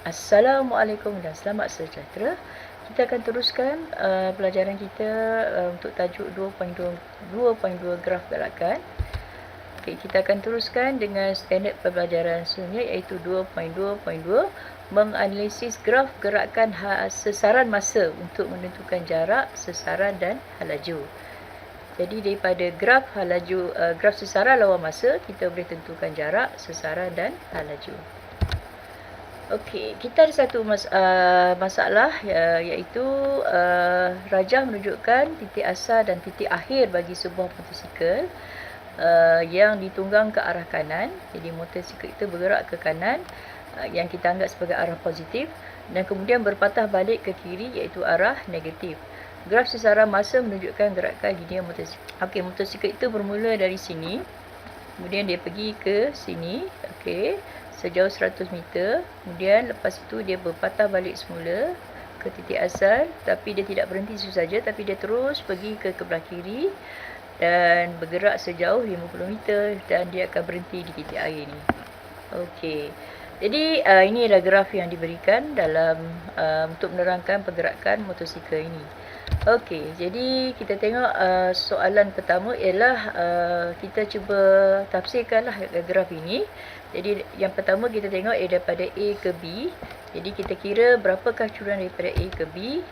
Assalamualaikum dan selamat sejahtera. Kita akan teruskan pelajaran kita untuk tajuk 2.2 graf gerakan. Okay, kita akan teruskan dengan standard pembelajaran seterusnya iaitu 2.2.2 menganalisis graf gerakan sesaran masa untuk menentukan jarak, sesaran dan halaju. Jadi daripada graf sesaran lawan masa, kita boleh tentukan jarak, sesaran dan halaju. Okey, kita ada satu masalah iaitu rajah menunjukkan titik asal dan titik akhir bagi sebuah motosikal yang ditunggang ke arah kanan. Jadi motosikal itu bergerak ke kanan yang kita anggap sebagai arah positif dan kemudian berpatah balik ke kiri iaitu arah negatif. Graf sesaran masa menunjukkan gerakan linear motosikal. Okey, motosikal itu bermula dari sini. Kemudian dia pergi ke sini. Okey, sejauh 100 meter. Kemudian lepas itu dia berpatah balik semula ke titik asal, tapi dia tidak berhenti situ saja, tapi dia terus pergi ke belah kiri dan bergerak sejauh 50 meter dan dia akan berhenti di titik air ni. Okey. Jadi ini adalah graf yang diberikan dalam untuk menerangkan pergerakan motosikal ini. Okey, jadi kita tengok soalan pertama ialah kita cuba tafsirkanlah graf ini. Jadi yang pertama kita tengok daripada A ke B. Jadi kita kira berapakah curan daripada A ke B.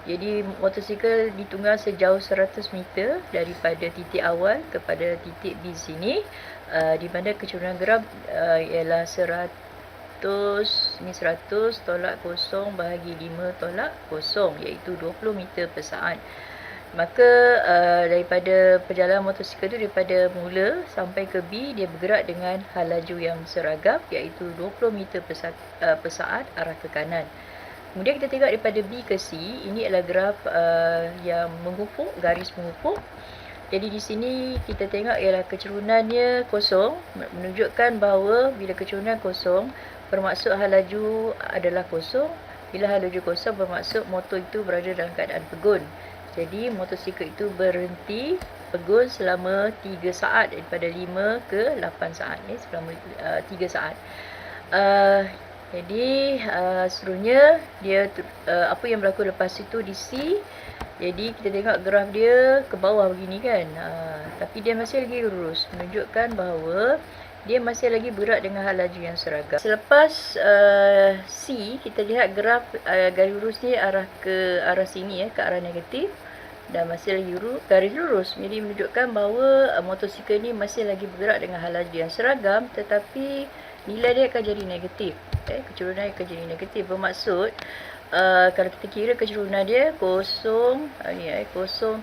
Jadi motosikal ditunggang sejauh 100 meter daripada titik awal kepada titik B sini. Di mana kecurangan graf ialah 100 tolak kosong bahagi 5 tolak kosong iaitu 20 meter per saat. Maka daripada perjalanan motosikal itu daripada mula sampai ke B dia bergerak dengan hal laju yang seragam iaitu 20 meter per saat arah ke kanan. Kemudian kita tengok daripada B ke C, ini adalah graf yang mengupuk, garis mengupuk. Jadi di sini kita tengok ialah kecerunannya kosong, menunjukkan bahawa bila kecurunan kosong bermaksud hal laju adalah kosong. Bila hal laju kosong bermaksud motor itu berada dalam keadaan pegun. Jadi motosikal itu berhenti pegun selama 3 saat, daripada 5 ke 8 saat selama 3 saat. Jadi seterusnya dia apa yang berlaku lepas itu di C. Jadi kita tengok graf dia ke bawah begini kan. Tapi dia masih lagi lurus, menunjukkan bahawa dia masih lagi bergerak dengan hal laju yang seragam. Selepas C, kita lihat graf garis lurus ni ke arah sini ke arah negatif dan masih lagi garis lurus. Jadi menunjukkan bahawa motosikal ni masih lagi bergerak dengan hal laju yang seragam, tetapi nilai dia akan jadi negatif. Kecurunan akan jadi negatif, bermaksud kalau kita kira kecurunan dia kosong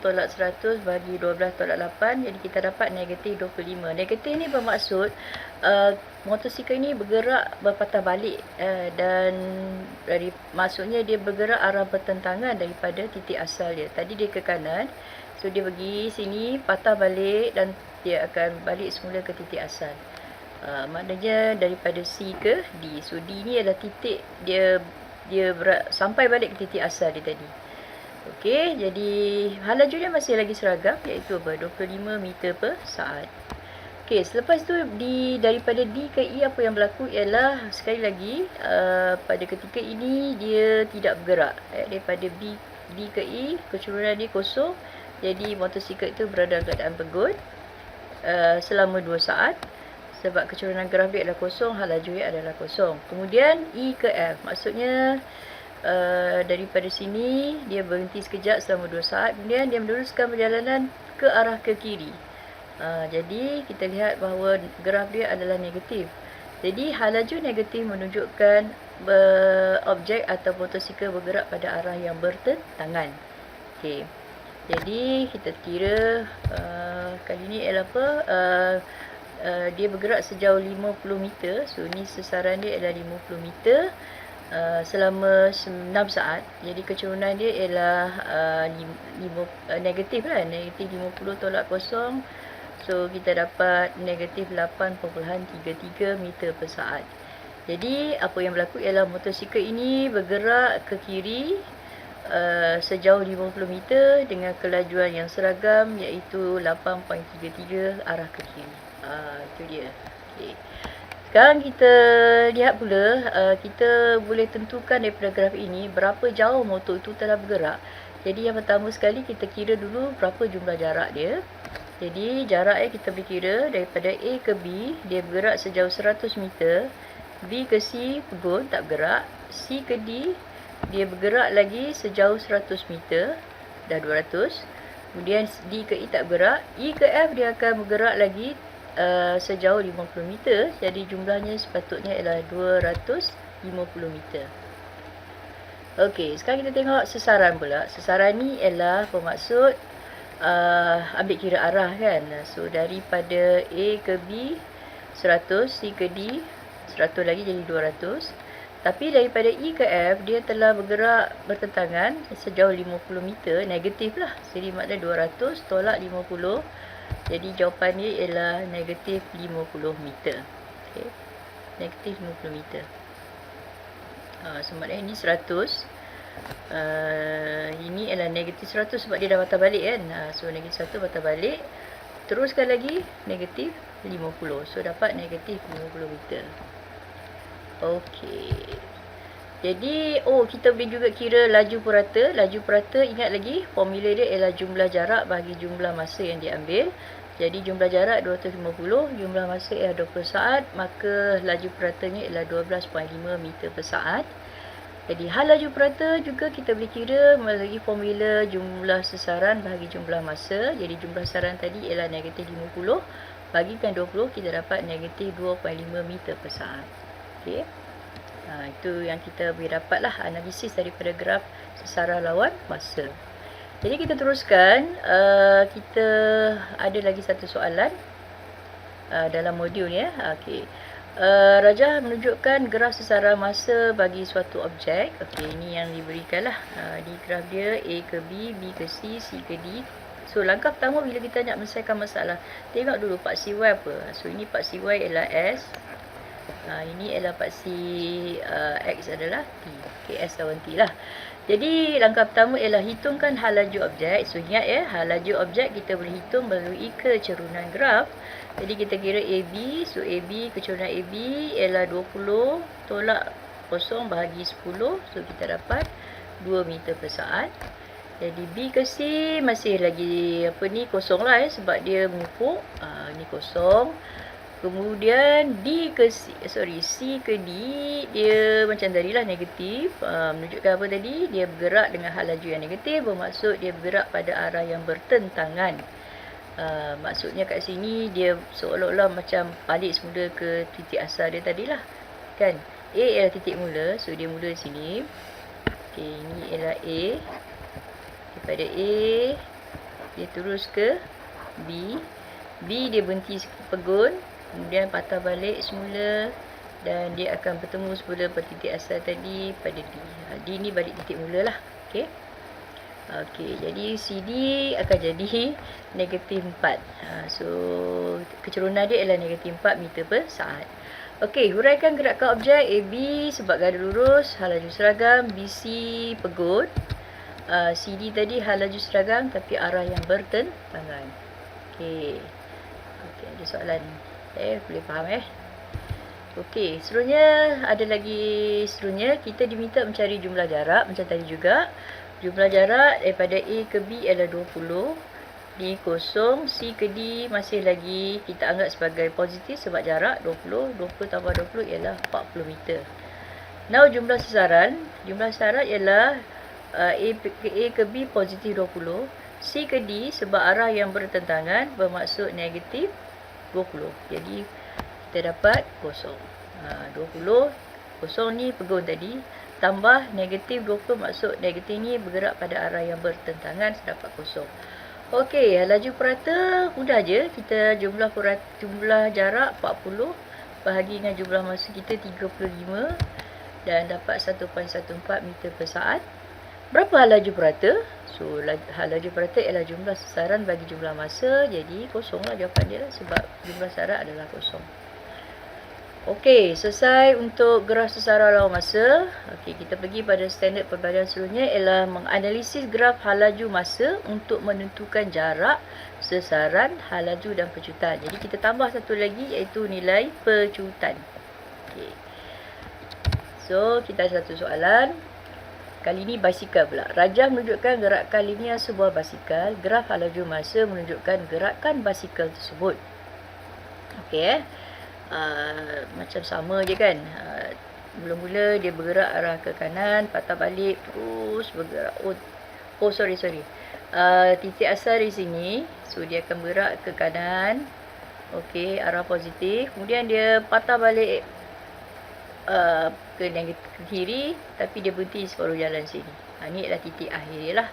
tolak 100 bagi 12 tolak 8, jadi kita dapat negatif 25. Negatif ni bermaksud motosikal ni bergerak berpatah balik dan maksudnya dia bergerak arah bertentangan daripada titik asal dia. Tadi dia ke kanan, so dia pergi sini patah balik dan dia akan balik semula ke titik asal. Maknanya daripada C ke D. So D ni adalah titik dia sampai balik ke titik asal dia tadi. Okey, jadi hal laju dia masih lagi seragam iaitu 25 meter per saat. Okey, selepas tu daripada D ke E apa yang berlaku ialah sekali lagi pada ketika ini dia tidak bergerak. Daripada D ke E kecurunan dia kosong. Jadi motosikal itu berada dalam keadaan pegun selama 2 saat. Sebab kecurunan graf dia adalah kosong, hal laju dia adalah kosong. Kemudian E ke F, maksudnya daripada sini dia berhenti sekejap selama 2 saat. Kemudian dia meneruskan perjalanan ke arah ke kiri. Jadi kita lihat bahawa graf dia adalah negatif. Jadi hal laju negatif menunjukkan objek atau motosikal bergerak pada arah yang bertentangan. Okey. Jadi kita kira kali ni ialah apa? Dia bergerak sejauh 50 meter. So ni sesaran dia adalah 50 meter selama 6 saat. Jadi kecurunan dia ialah negatif lah, negatif 50 tolak kosong. So kita dapat negatif 8.33 meter per saat. Jadi apa yang berlaku ialah motosikal ini bergerak ke kiri sejauh 50 meter dengan kelajuan yang seragam iaitu 8.33 arah ke kiri. Itu dia. Okay. Sekarang kita lihat pula, kita boleh tentukan daripada graf ini berapa jauh motor itu telah bergerak. Jadi yang pertama sekali kita kira dulu berapa jumlah jarak dia. Jadi jarak kita boleh kira daripada A ke B, dia bergerak sejauh 100 meter. B ke C pegun tak bergerak. C ke D, dia bergerak lagi sejauh 100 meter, dah 200. Kemudian D ke E tak bergerak. E ke F dia akan bergerak lagi sejauh 50 meter. Jadi jumlahnya sepatutnya ialah 250 meter. Okey, sekarang kita tengok sesaran pula. Sesaran ni ialah bermaksud ambil kira arah kan. So daripada A ke B 100, C ke D 100 lagi jadi 200. Tapi daripada E ke F dia telah bergerak bertentangan sejauh 50 meter, negatif lah. Jadi maknanya 200 tolak 50. Jadi jawapan dia ialah negatif 50 meter. Okay. Negatif 50 meter. So maknanya ini 100. Ini ialah negatif 100 sebab dia dah patah balik kan. So negatif 1 patah balik. Teruskan lagi negatif 50. So dapat negatif 50 meter. Okey. Jadi kita boleh juga kira laju purata. Laju purata ingat lagi formula dia ialah jumlah jarak bagi jumlah masa yang diambil. Jadi jumlah jarak 250, jumlah masa ialah 20 saat, maka laju puratanya ialah 12.5 meter per saat. Jadi hal laju purata juga kita boleh kira melalui formula jumlah sesaran bahagi jumlah masa. Jadi jumlah sesaran tadi ialah negatif 50, bagikan 20 kita dapat negatif 2.5 meter per saat. Okey. Itu yang kita boleh dapatlah analisis daripada graf sesaran lawan masa. Jadi kita teruskan, kita ada lagi satu soalan dalam modul ni. Okey. Rajah menunjukkan graf sesaran masa bagi suatu objek. Okey, ini yang diberikanlah. Di graf dia A ke B, B ke C, C ke D. So langkah pertama bila kita nak menyelesaikan masalah, tengok dulu paksi Y apa. So ini paksi Y ialah S. Ini ialah paksi X adalah T. Okay, S lawan T lah. Jadi langkah pertama ialah hitungkan hal laju objek. So ingat ya, hal laju objek kita boleh hitung melalui kecerunan graf. Jadi kita kira AB. So AB, kecerunan AB ialah 20 tolak 0 bahagi 10. So kita dapat 2 meter per saat. Jadi B ke C masih lagi kosong lah sebab dia mengupuk. Ini kosong. Kemudian C ke D dia macam tadilah negatif. Menunjukkan apa tadi? Dia bergerak dengan hal laju yang negatif, bermaksud dia bergerak pada arah yang bertentangan. Maksudnya kat sini dia seolah-olah macam balik semula ke titik asal dia tadilah. Kan? A ialah titik mula, so dia mula di sini. Okey, ini ialah A. Daripada A dia terus ke B. B dia berhenti pegun, kemudian patah balik semula dan dia akan bertemu semula pada titik asal tadi pada D. D ni balik titik mula lah. Okey. Okey, jadi CD akan jadi negatif 4. So kecerunan dia ialah negatif 4 meter per saat. Okey, huraikan gerakan objek AB sebab garis lurus, hal laju seragam, BC pegun. CD tadi hal laju seragam tapi arah yang bertentangan. Okey. Okey, ada soalan. Boleh faham Okey, seterusnya ada lagi kita diminta mencari jumlah jarak macam tadi juga. Jumlah jarak daripada A ke B adalah 20. D kosong, C ke D masih lagi kita anggap sebagai positif sebab jarak 20. 20 tambah 20 ialah 40 meter. Now jumlah sesaran. Jumlah sesaran ialah A ke B positif 20. C ke D sebab arah yang bertentangan bermaksud negatif 20. Jadi kita dapat kosong. 20 kosong ni pegun tadi tambah negatif 20 maksud negatif ni bergerak pada arah yang bertentangan, dapat kosong. Okey, laju purata mudah je. Kita jumlah jarak 40 bahagi dengan jumlah masa kita 35 dan dapat 1.14 meter per saat. Berapa hal laju purata? So hal laju purata ialah jumlah sesaran bagi jumlah masa. Jadi kosonglah jawapan dia lah sebab jumlah sesaran adalah kosong. Okey, selesai untuk graf sesaran lawan masa. Okey, kita pergi pada standard pembelajaran seterusnya ialah menganalisis graf hal laju masa untuk menentukan jarak, sesaran, hal laju dan pecutan. Jadi kita tambah satu lagi iaitu nilai pecutan. So, kita ada satu soalan. Kali ini basikal pula. Rajah menunjukkan gerakan linear sebuah basikal. Graf laju masa menunjukkan gerakan basikal tersebut. Okey. Macam sama je kan. Mula-mula dia bergerak arah ke kanan, patah balik, terus bergerak. Sorry. Titik asal di sini. So, dia akan bergerak ke kanan. Okey, arah positif. Kemudian dia patah balik ke kiri, tapi dia berhenti separuh jalan sini. Ini adalah titik akhir lah.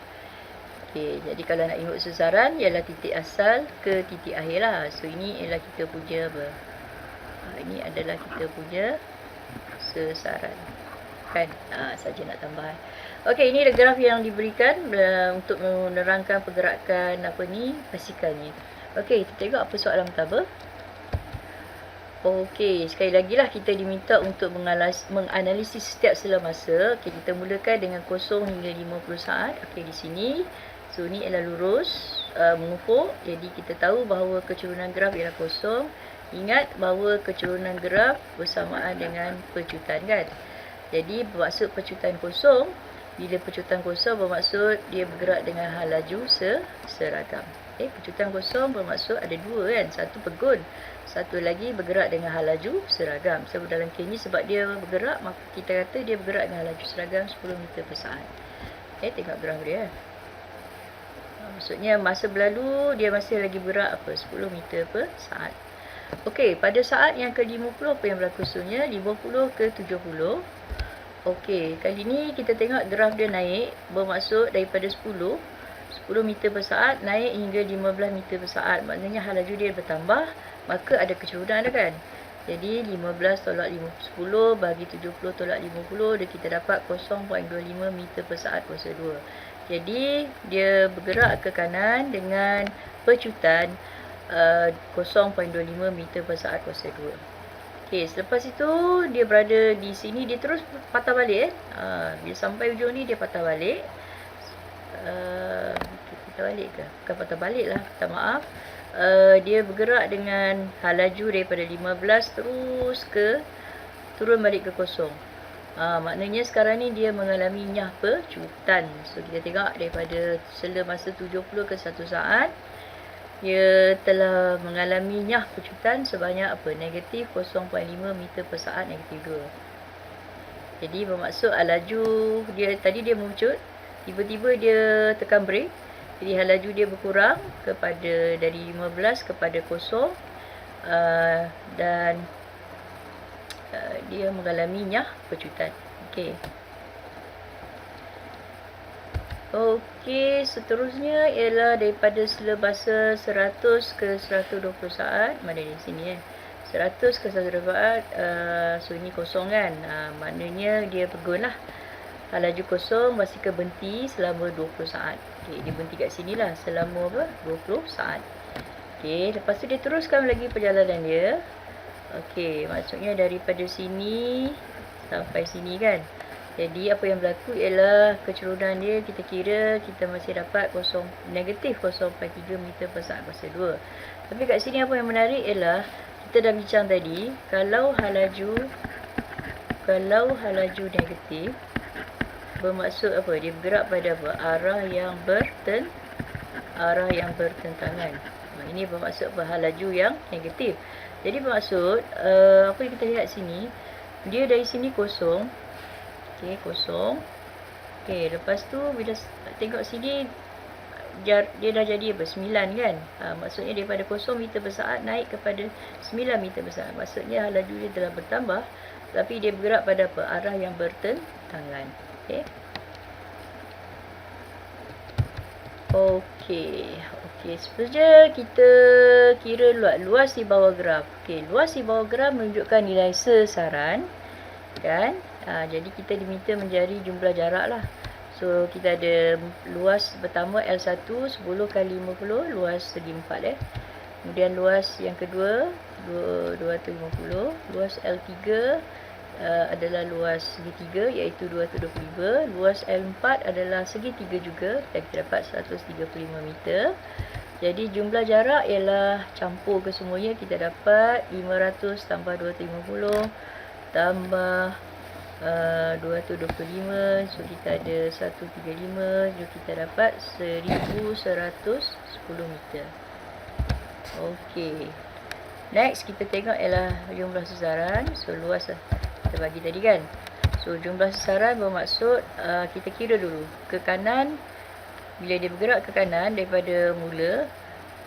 Okey, jadi kalau nak ingat sasaran, ialah titik asal ke titik akhir lah. So, ini ialah kita punya apa? Ini adalah kita punya sasaran. Kan? Saja nak tambah. Okey, ini adalah graf yang diberikan untuk menerangkan pergerakan basikal ni. Okey, kita tengok apa soalan pertama. Okey, sekali lagi lah kita diminta untuk menganalisis setiap sela masa. Okey, kita mulakan dengan 0 hingga 50 saat. Okey, di sini. So, ni ialah lurus, mengufuk. Jadi, kita tahu bahawa kecerunan graf ialah 0. Ingat bahawa kecerunan graf bersamaan dengan pecutan kan. Jadi, bermaksud pecutan 0. Bila pecutan 0 bermaksud dia bergerak dengan hal laju seragam. Pecutan 0 bermaksud ada dua kan. Satu pegun, satu lagi bergerak dengan hal laju seragam. So, dalam kes ni sebab dia bergerak, maka kita kata dia bergerak dengan laju seragam 10 meter per saat. Tengok graf dia. Maksudnya masa berlalu dia masih lagi bergerak 10 meter per saat. Okey, pada saat yang ke-50 apa yang berlaku seterusnya? 50 ke 70. Okey, kali ni kita tengok graf dia naik, bermaksud daripada 10 meter per saat naik hingga 15 meter per saat. Maknanya hal laju dia bertambah, maka ada kecerunan dah kan. Jadi 15 tolak 10 bagi 70 tolak 50, dan kita dapat 0.25 meter per saat kuasa 2. Jadi dia bergerak ke kanan dengan pecutan 0.25 meter per saat kuasa 2. Okey, selepas itu dia berada di sini, dia terus patah balik bila sampai ujung ni dia patah balik. Patah balik ke? Bukan patah balik lah, minta maaf. Dia bergerak dengan hal laju daripada 15 terus ke turun balik ke 0. Maknanya sekarang ni dia mengalami nyah pecutan. So, kita tengok daripada sela masa 70 ke 1 saat, dia telah mengalami nyah pecutan sebanyak negatif 0.5 meter per saat, negatif 2. Jadi bermaksud laju dia tadi dia mengecut, tiba-tiba dia tekan brake. Jadi hal laju dia berkurang kepada dari 15 kepada 0, dan dia mengalami nyah pecutan. Okey. Okey, seterusnya ialah daripada sela masa 100 ke 120 saat. Mana di sini 100 ke 120 saat. So ini kosong kan. Maknanya dia pegun lah. Hal laju 0, basikal berhenti selama 20 saat. Okey, dia berhenti kat sini lah selama 20 saat. Okey, lepas tu dia teruskan lagi perjalanan dia. Okey, maksudnya daripada sini sampai sini kan. Jadi apa yang berlaku ialah kecerunan dia kita kira kita masih dapat negatif 0.3 meter per saat kuasa 2. Tapi kat sini apa yang menarik ialah kita dah bincang tadi, kalau hal laju negatif bermaksud apa? Dia bergerak pada apa? Arah yang bertentangan. Ini bermaksud apa? Hal laju yang negatif. Jadi bermaksud apa yang kita lihat sini, dia dari sini kosong. Okey, kosong. Okey, lepas tu bila tengok sini dia dah jadi apa? 9 kan. Maksudnya daripada 0 meter per saat naik kepada 9 meter per saat. Maksudnya hal laju dia telah bertambah, tapi dia bergerak pada apa? Arah yang bertentangan. Okey. Okey, seterusnya kita kira luas di bawah graf. Okey, luas di bawah graf menunjukkan nilai sasaran kan. Jadi kita diminta mencari jumlah jarak lah. So kita ada luas pertama L1 10 kali 50, luas segi 4 Kemudian luas yang kedua 250, luas L3 adalah luas segitiga iaitu 225, luas L4 adalah segitiga juga dan kita dapat 135 meter. Jadi jumlah jarak ialah campur ke semuanya, kita dapat 500 tambah 250 tambah 225, so kita ada 135, so kita dapat 1110 meter. Okey. Next kita tengok ialah jumlah sasaran. So luas lah kita bagi tadi kan. So jumlah sasaran bermaksud kita kira dulu ke kanan. Bila dia bergerak ke kanan daripada mula,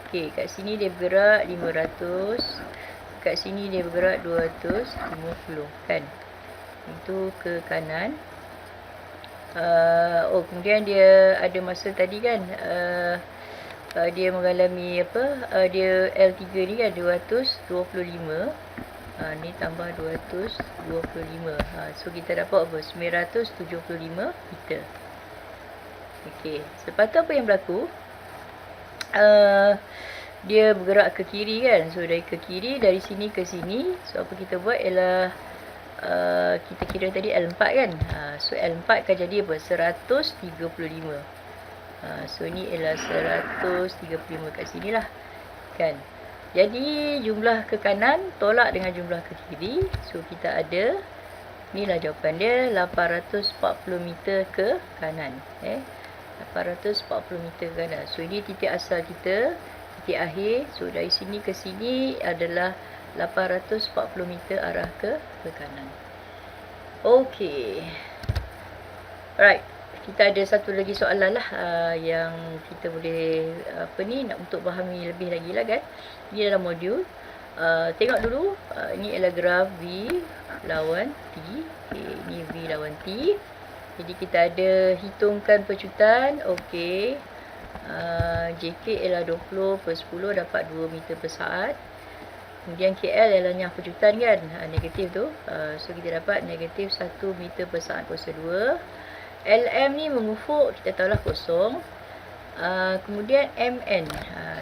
okey, kat sini dia bergerak 500, kat sini dia bergerak 250 kan. Itu ke kanan. Kemudian dia ada masa tadi kan, dia mengalami dia L3 ni kan 225. Ni tambah 225. So kita dapat apa? 975 meter. Okey, selepas tu apa yang berlaku? Dia bergerak ke kiri kan. So dari ke kiri, dari sini ke sini. So apa kita buat ialah kita kira tadi L4 kan. So L4 akan jadi apa? 135. So ni ialah 135 kat sini lah kan. Jadi jumlah ke kanan tolak dengan jumlah ke kiri. So kita ada, inilah jawapan dia, 840 meter ke kanan. 840 meter ke kanan. So ini titik asal kita, titik akhir. So dari sini ke sini adalah 840 meter arah ke kanan. Okey. Alright. Kita ada satu lagi soalan lah yang kita boleh nak untuk fahami lebih lagi lah kan. Ini adalah modul. Tengok dulu, ini adalah graf V lawan T. Okay, ini V lawan T. Jadi kita ada hitungkan pecutan. Okey. JK ialah 20 per 10 dapat 2 meter per saat. Kemudian KL ialah nyah pecutan kan, negatif tu. So kita dapat negatif 1 meter per saat kuasa 2. LM ni mengufuk, kita tahulah kosong. Kemudian MN,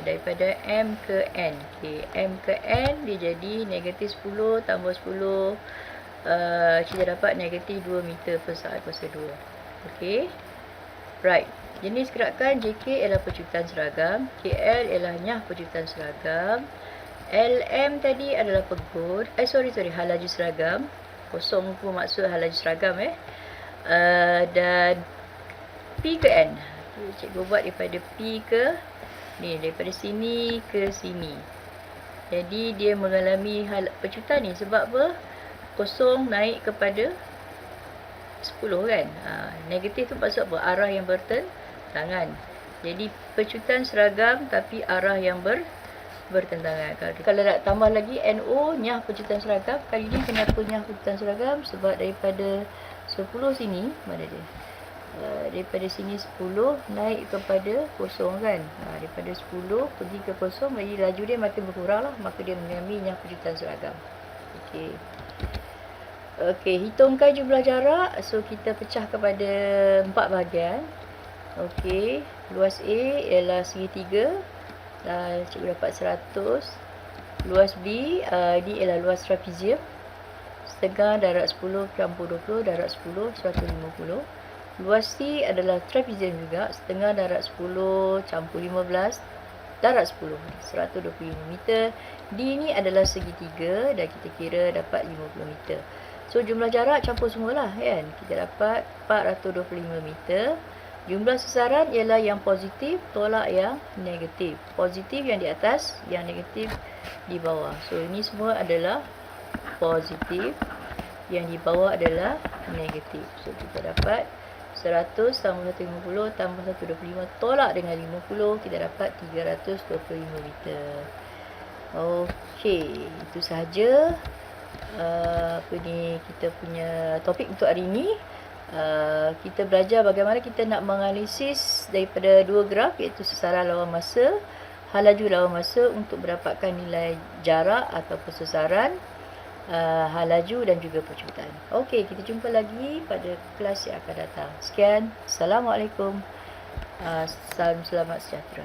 daripada M ke N. Okay, M ke N dia jadi negatif 10 tambah 10. Kita dapat negatif 2 meter per saat kuasa 2. Okey. Right. Jenis gerakan JK ialah pecutan seragam. KL ialah nyah pecutan seragam. LM tadi adalah pegur. Halaju seragam. Kosong pun maksud halaju seragam dan P ke N. Cikgu buat daripada P ke ni, daripada sini ke sini. Jadi dia mengalami hal pecutan ni sebab apa? Kosong naik kepada 10 kan. Negatif tu maksud apa? Arah yang bertentangan. Jadi pecutan seragam tapi arah yang bertentangan. Kalau nak tambah lagi NO, nyah pecutan seragam. Kali ni kenapa nyah pecutan seragam? Sebab daripada 10 sini, mana dia? Daripada sini 10 naik kepada kosong kan. Daripada 10 pergi ke kosong, jadi laju dia makin berkurang lah. Maka dia mengalami nyah pecutan seragam. Okey. Okey, hitungkan jumlah jarak. So kita pecah kepada 4 bahagian. Okey, luas A ialah segitiga. Cikgu dapat 100. Luas B ni ialah luas trapezium. Setengah darat 10 campur 20 darat 10 150. Luas C adalah trapezium juga. Setengah darat 10 campur 15 darat 10 125 meter. D ni adalah segitiga dan kita kira dapat 50 meter. So jumlah jarak campur semualah kan. Kita dapat 425 meter. Jumlah sasaran ialah yang positif tolak yang negatif. Positif yang di atas, yang negatif di bawah. So ini semua adalah positif, yang di bawah adalah negatif. So kita dapat 100 tambah 150 tambah 125 tolak dengan 50, kita dapat 325 meter. Okey, itu sahaja kita punya topik untuk hari ini. Kita belajar bagaimana kita nak menganalisis daripada dua graf, iaitu sasaran lawan masa, hal laju lawan masa untuk mendapatkan nilai jarak ataupun sasaran, hal laju dan juga pecutan. Okey, kita jumpa lagi pada kelas yang akan datang. Sekian. Assalamualaikum. Salam selamat sejahtera.